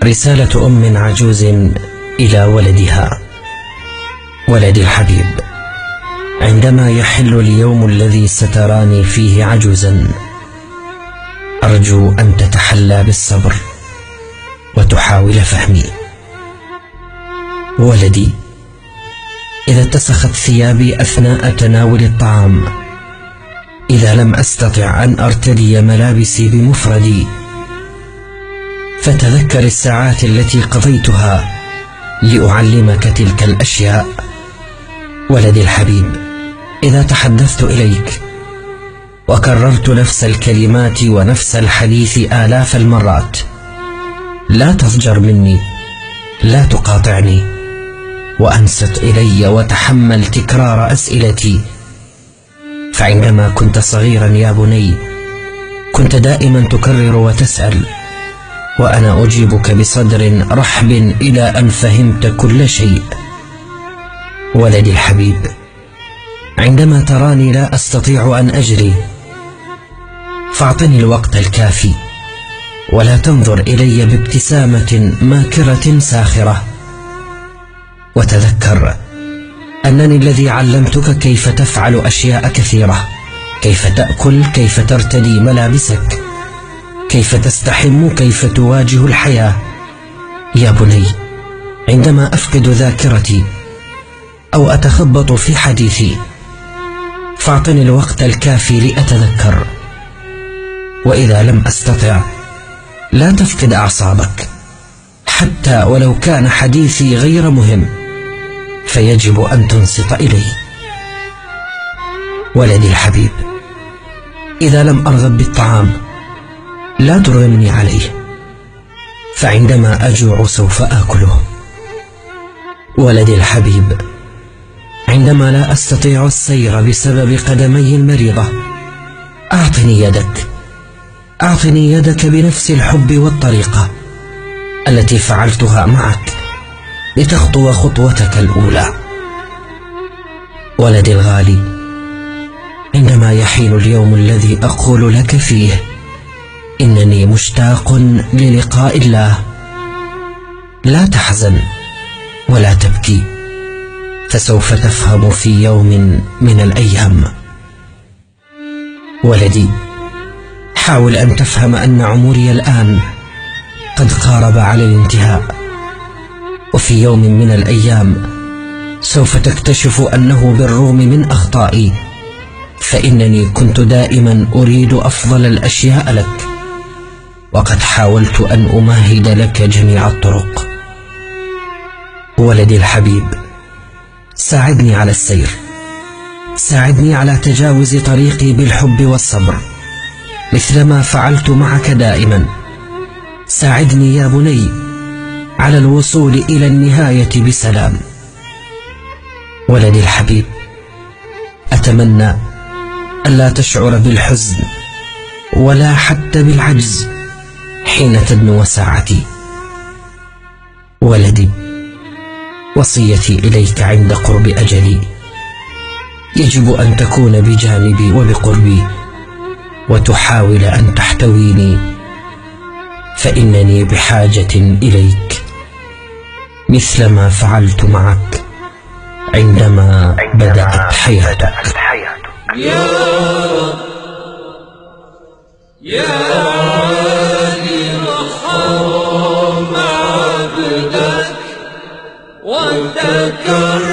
رسالة أم عجوز إلى ولدها. ولدي الحبيب، عندما يحل اليوم الذي ستراني فيه عجوزا، أرجو أن تتحلى بالصبر وتحاول فهمي. ولدي، إذا اتسخت ثيابي أثناء تناول الطعام، إذا لم أستطع أن أرتدي ملابسي بمفردي، فتذكر الساعات التي قضيتها لأعلمك تلك الأشياء. ولدي الحبيب، إذا تحدثت إليك وكررت نفس الكلمات ونفس الحديث آلاف المرات، لا تضجر مني، لا تقاطعني، وأنصت إلي وتحمل تكرار أسئلتي. فعندما كنت صغيرا يا بني، كنت دائما تكرر وتسأل، وأنا أجيبك بصدر رحب إلى أن فهمت كل شيء. ولدي الحبيب، عندما تراني لا أستطيع أن أجري، فاعطني الوقت الكافي، ولا تنظر إلي بابتسامة ماكرة ساخرة، وتذكر أنني الذي علمتك كيف تفعل أشياء كثيرة، كيف تأكل، كيف ترتدي ملابسك، كيف تستحم، كيف تواجه الحياة. يا بني، عندما أفقد ذاكرتي أو أتخبط في حديثي، فاعطني الوقت الكافي لأتذكر، وإذا لم أستطع لا تفقد أعصابك، حتى ولو كان حديثي غير مهم فيجب أن تنصت إلي. ولدي الحبيب، إذا لم أرغب بالطعام لا ترغمني عليه، فعندما أجوع سوف آكله. ولدي الحبيب، عندما لا أستطيع السير بسبب قدمي المريضة، أعطني يدك، أعطني يدك بنفس الحب والطريقة التي فعلتها معك لتخطو خطوتك الأولى. ولدي الغالي، عندما يحين اليوم الذي أقول لك فيه إنني مشتاق للقاء الله، لا تحزن ولا تبكي، فسوف تفهم في يوم من الأيام. ولدي، حاول أن تفهم أن عمري الآن قد قارب على الانتهاء، وفي يوم من الأيام سوف تكتشف أنه بالرغم من أخطائي فإنني كنت دائما أريد أفضل الأشياء لك، وقد حاولت أن أمهد لك جميع الطرق. ولدي الحبيب، ساعدني على السير، ساعدني على تجاوز طريقي بالحب والصبر مثلما فعلت معك دائما. ساعدني يا بني على الوصول إلى النهاية بسلام. ولدي الحبيب، أتمنى ألا تشعر بالحزن ولا حتى بالعجز حين تدنو ساعتي. ولدي، وصيتي إليك عند قرب أجلي، يجب أن تكون بجانبي وبقربي وتحاول أن تحتويني، فإنني بحاجة إليك مثلما فعلت معك عندما بدأت حياتك. يا رب يا عالي ارحم عبدك وتكرم